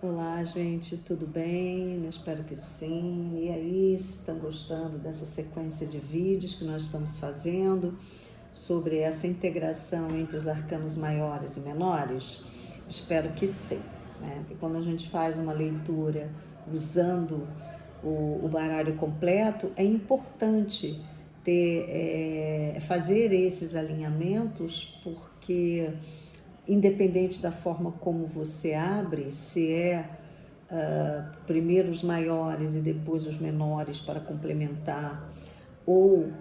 Olá, gente, tudo bem? Eu espero que sim. E aí, estão gostando dessa sequência de vídeos que nós estamos fazendo sobre essa integração entre os arcanos maiores e menores? Espero que sim, né? Porque quando a gente faz uma leitura usando o baralho completo, é importante fazer esses alinhamentos, porque independente da forma como você abre, se é primeiro os maiores e depois os menores para complementar, ou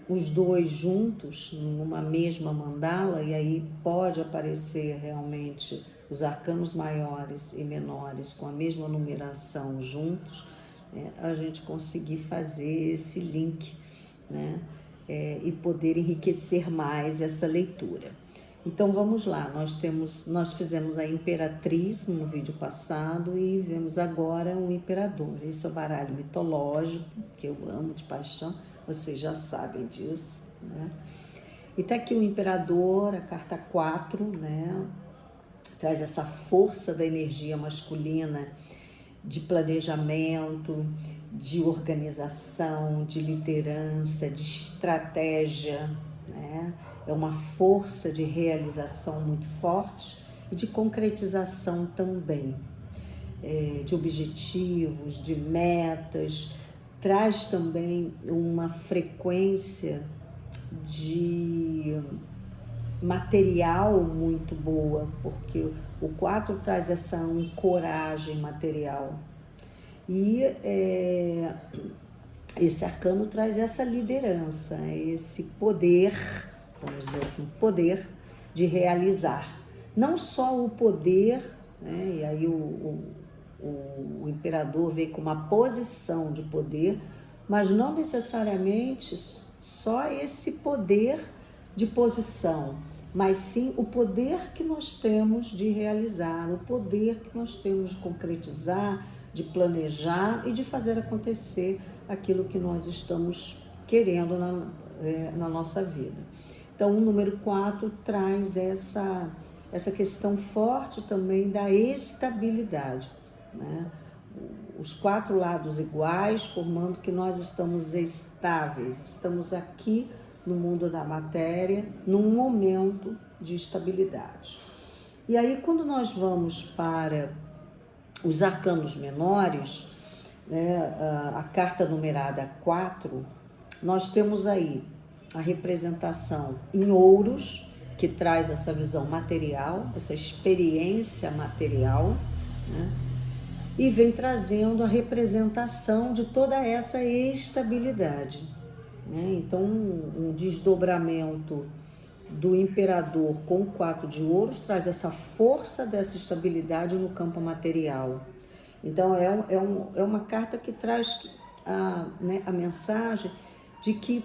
os dois juntos numa mesma mandala, e aí pode aparecer realmente os arcanos maiores e menores com a mesma numeração juntos, a gente conseguir fazer esse link, né? E poder enriquecer mais essa leitura. Então vamos lá, nós fizemos a Imperatriz no vídeo passado e vemos agora o Imperador. Esse é o baralho mitológico que eu amo de paixão, vocês já sabem disso, né? E tá aqui o Imperador, a carta 4, né? Traz essa força da energia masculina de planejamento, de organização, de liderança, de estratégia, né? É uma força de realização muito forte e de concretização também, de objetivos, de metas. Traz também uma frequência de material muito boa, porque o 4 traz essa ancoragem material. E esse arcano traz essa liderança, esse poder, vamos dizer assim, poder de realizar. Não só o poder, né? E aí o imperador veio com uma posição de poder, mas não necessariamente só esse poder de posição, mas sim o poder que nós temos de realizar, o poder que nós temos de concretizar, de planejar e de fazer acontecer aquilo que nós estamos querendo na nossa vida. Então, o número 4 traz essa questão forte também da estabilidade, né? Os 4 lados iguais, formando que nós estamos estáveis, estamos aqui no mundo da matéria, num momento de estabilidade. E aí, quando nós vamos para os arcanos menores, né, a carta numerada 4, nós temos aí a representação em ouros, que traz essa visão material, essa experiência material, né? E vem trazendo a representação de toda essa estabilidade, né? Então, um desdobramento do imperador com o 4 de ouros traz essa força dessa estabilidade no campo material. Então, é uma carta que traz a mensagem de que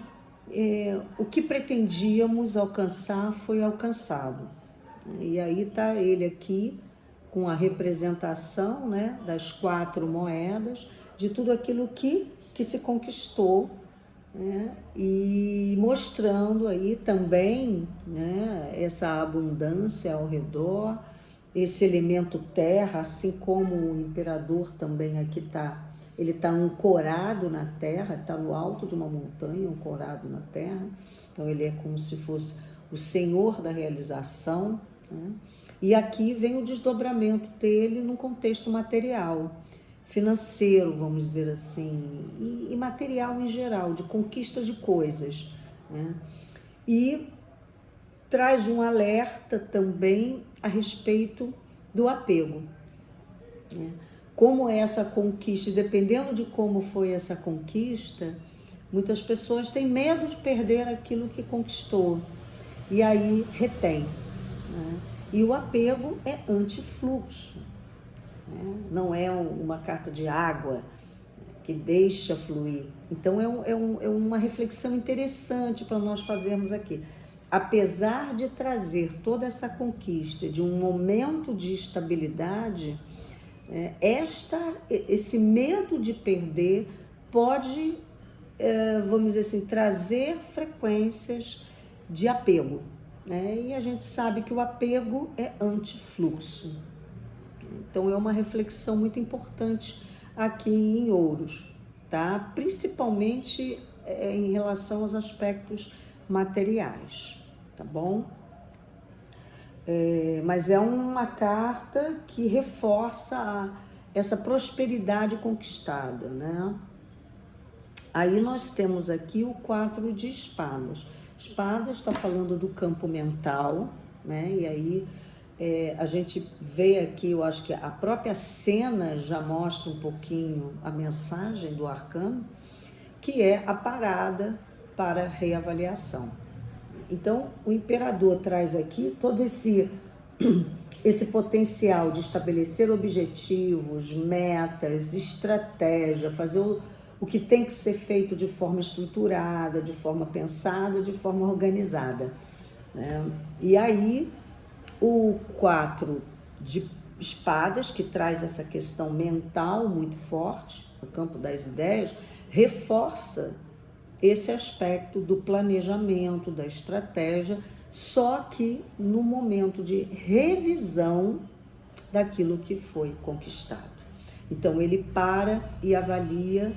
o que pretendíamos alcançar foi alcançado. E aí está ele aqui com a representação, né, das 4 moedas, de tudo aquilo que se conquistou, né, e mostrando aí também, né, essa abundância ao redor, esse elemento terra, assim como o imperador também aqui está, ele está ancorado na terra, está no alto de uma montanha, ancorado na terra, então ele é como se fosse o senhor da realização, né? E aqui vem o desdobramento dele no contexto material, financeiro, vamos dizer assim, e material em geral, de conquista de coisas, né? E traz um alerta também a respeito do apego, né? Como é essa conquista, dependendo de como foi essa conquista, muitas pessoas têm medo de perder aquilo que conquistou e aí retém, né? E o apego é antifluxo, né? Não é uma carta de água que deixa fluir. Então é uma reflexão interessante para nós fazermos aqui. Apesar de trazer toda essa conquista de um momento de estabilidade, esse medo de perder pode, vamos dizer assim, trazer frequências de apego, né? E a gente sabe que o apego é antifluxo. Então é uma reflexão muito importante aqui em Ouros, tá? Principalmente em relação aos aspectos materiais, tá bom? Mas é uma carta que reforça essa prosperidade conquistada, né? Aí nós temos aqui o 4 de espadas. Espadas está falando do campo mental, né? E aí a gente vê aqui, eu acho que a própria cena já mostra um pouquinho a mensagem do arcano, que é a parada para reavaliação. Então, o imperador traz aqui todo esse potencial de estabelecer objetivos, metas, estratégia, fazer o que tem que ser feito de forma estruturada, de forma pensada, de forma organizada, né? E aí, o 4 de espadas, que traz essa questão mental muito forte, no campo das ideias, reforça esse aspecto do planejamento, da estratégia, só que no momento de revisão daquilo que foi conquistado. Então ele para e avalia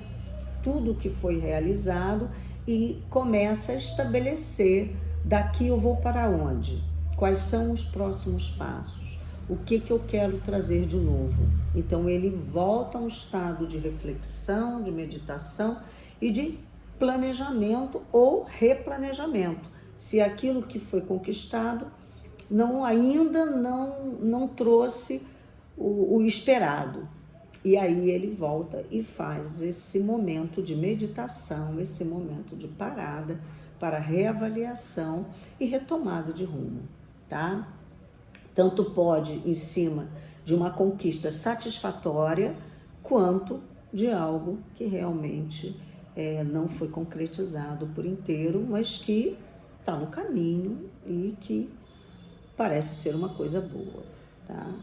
tudo o que foi realizado e começa a estabelecer: daqui eu vou para onde? Quais são os próximos passos? O que eu quero trazer de novo? Então ele volta a um estado de reflexão, de meditação e de planejamento ou replanejamento, se aquilo que foi conquistado ainda não trouxe o esperado. E aí ele volta e faz esse momento de meditação, esse momento de parada para reavaliação e retomada de rumo, tá? Tanto pode em cima de uma conquista satisfatória, quanto de algo que realmente não foi concretizado por inteiro, mas que está no caminho e que parece ser uma coisa boa, tá?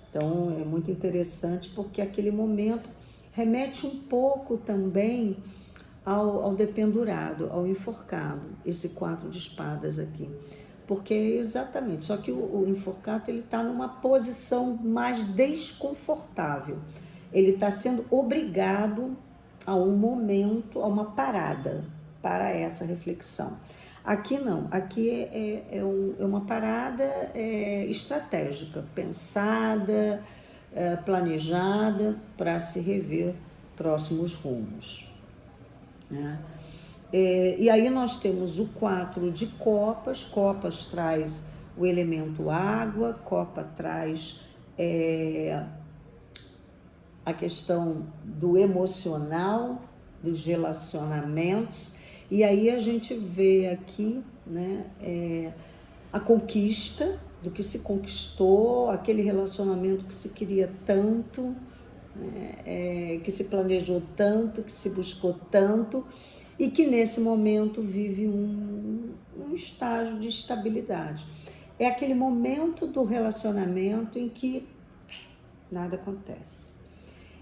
Então é muito interessante, porque aquele momento remete um pouco também ao dependurado, ao enforcado, esse 4 de espadas aqui. Porque exatamente, só que o enforcado ele está numa posição mais desconfortável. Ele está sendo obrigado a um momento, a uma parada para essa reflexão. Aqui não, aqui é uma parada estratégica, pensada, planejada para se rever próximos rumos, né? E aí nós temos o 4 de copas. Copas traz o elemento água, copa traz a questão do emocional, dos relacionamentos, e aí a gente vê aqui, né, a conquista do que se conquistou, aquele relacionamento que se queria tanto, né, que se planejou tanto, que se buscou tanto, e que nesse momento vive um estágio de estabilidade. É aquele momento do relacionamento em que nada acontece.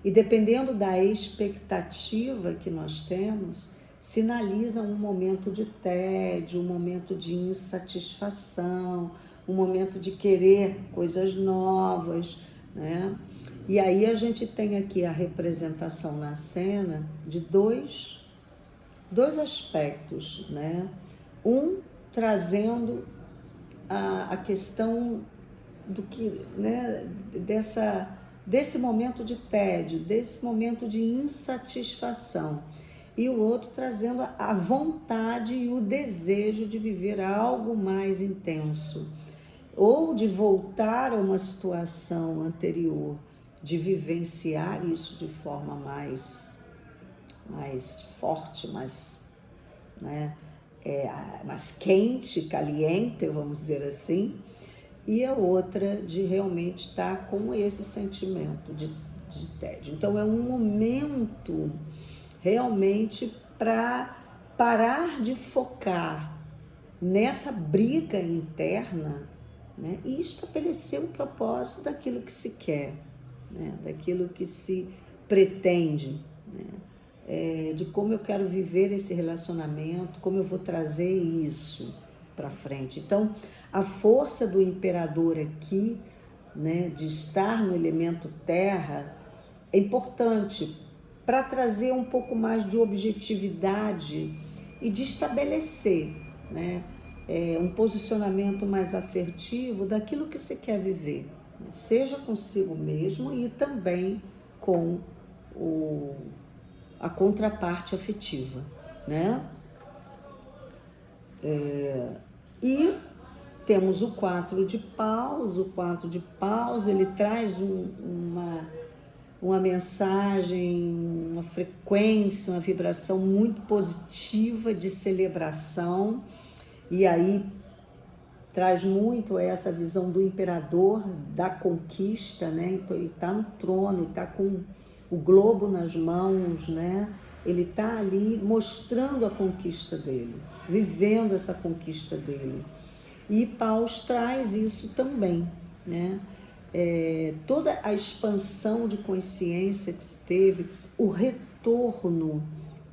E dependendo da expectativa que nós temos, sinaliza um momento de tédio, um momento de insatisfação, um momento de querer coisas novas, né? E aí a gente tem aqui a representação na cena de dois aspectos, né? Um trazendo a questão do que, né, desse momento de tédio, desse momento de insatisfação, e o outro trazendo a vontade e o desejo de viver algo mais intenso, ou de voltar a uma situação anterior, de vivenciar isso de forma mais forte, mais quente, caliente, vamos dizer assim, e a outra de realmente estar com esse sentimento de tédio. Então é um momento realmente para parar de focar nessa briga interna, né, e estabelecer um propósito daquilo que se quer, né, daquilo que se pretende, né, de como eu quero viver esse relacionamento, como eu vou trazer isso para frente. Então, a força do imperador aqui né, de estar no elemento terra é importante para trazer um pouco mais de objetividade e de estabelecer, né, um posicionamento mais assertivo daquilo que você quer viver, né, seja consigo mesmo e também com a contraparte afetiva, né? E temos o 4 de paus. O 4 de paus, ele traz uma mensagem, uma frequência, uma vibração muito positiva de celebração, e aí traz muito essa visão do imperador, da conquista, né? Então ele está no trono, está com o globo nas mãos, né? Ele está ali mostrando a conquista dele, vivendo essa conquista dele. E Paus traz isso também, né? Toda a expansão de consciência que se teve, o retorno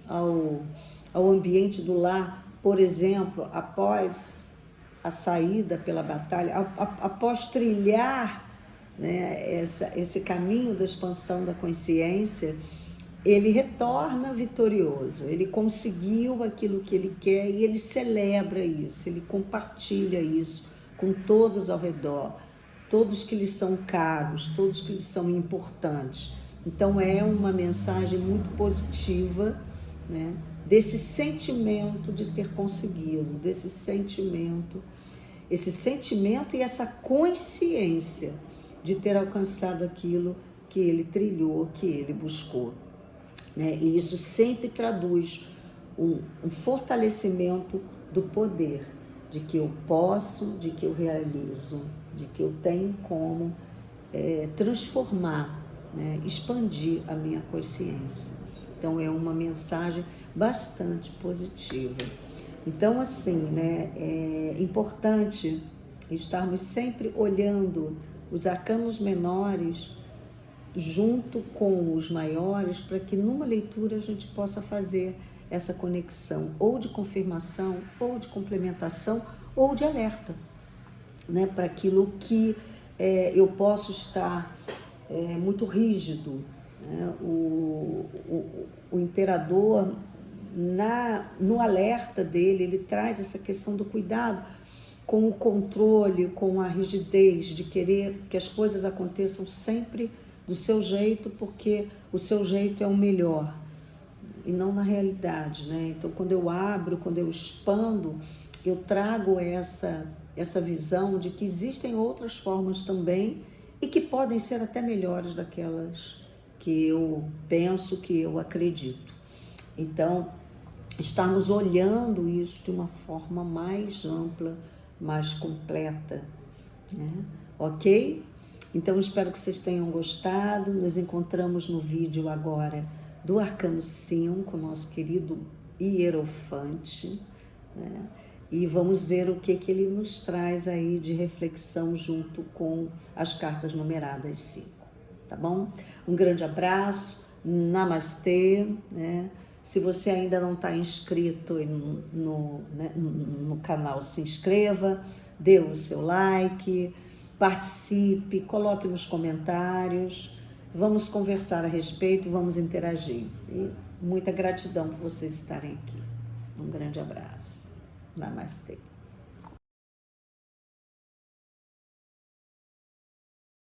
ao ambiente do lar, por exemplo, após a saída pela batalha, após trilhar, né, esse caminho da expansão da consciência, ele retorna vitorioso, ele conseguiu aquilo que ele quer e ele celebra isso, ele compartilha isso com todos ao redor, todos que lhe são caros, todos que lhe são importantes. Então é uma mensagem muito positiva, né, desse sentimento de ter conseguido, desse sentimento, esse sentimento e essa consciência de ter alcançado aquilo que ele trilhou, que ele buscou. E isso sempre traduz um fortalecimento do poder, de que eu posso, de que eu realizo, de que eu tenho como transformar, né, expandir a minha consciência. Então é uma mensagem bastante positiva. Então assim, né, é importante estarmos sempre olhando os arcanos menores junto com os maiores, para que numa leitura a gente possa fazer essa conexão, ou de confirmação, ou de complementação, ou de alerta, né, para aquilo que eu posso estar muito rígido, né? O imperador, no alerta dele, ele traz essa questão do cuidado com o controle, com a rigidez, de querer que as coisas aconteçam sempre do seu jeito, porque o seu jeito é o melhor, e não na realidade, né? Então, quando eu abro, quando eu expando, eu trago essa visão de que existem outras formas também e que podem ser até melhores daquelas que eu penso, que eu acredito. Então, estarmos olhando isso de uma forma mais ampla, mais completa, né? Ok? Então, espero que vocês tenham gostado. Nos encontramos no vídeo agora do Arcano 5, nosso querido Hierofante, né? E vamos ver o que ele nos traz aí de reflexão junto com as cartas numeradas 5, tá bom? Um grande abraço, namastê, né? Se você ainda não está inscrito no canal, se inscreva, dê o seu like, participe, coloque nos comentários, vamos conversar a respeito, vamos interagir. E muita gratidão por vocês estarem aqui. Um grande abraço. Namastê.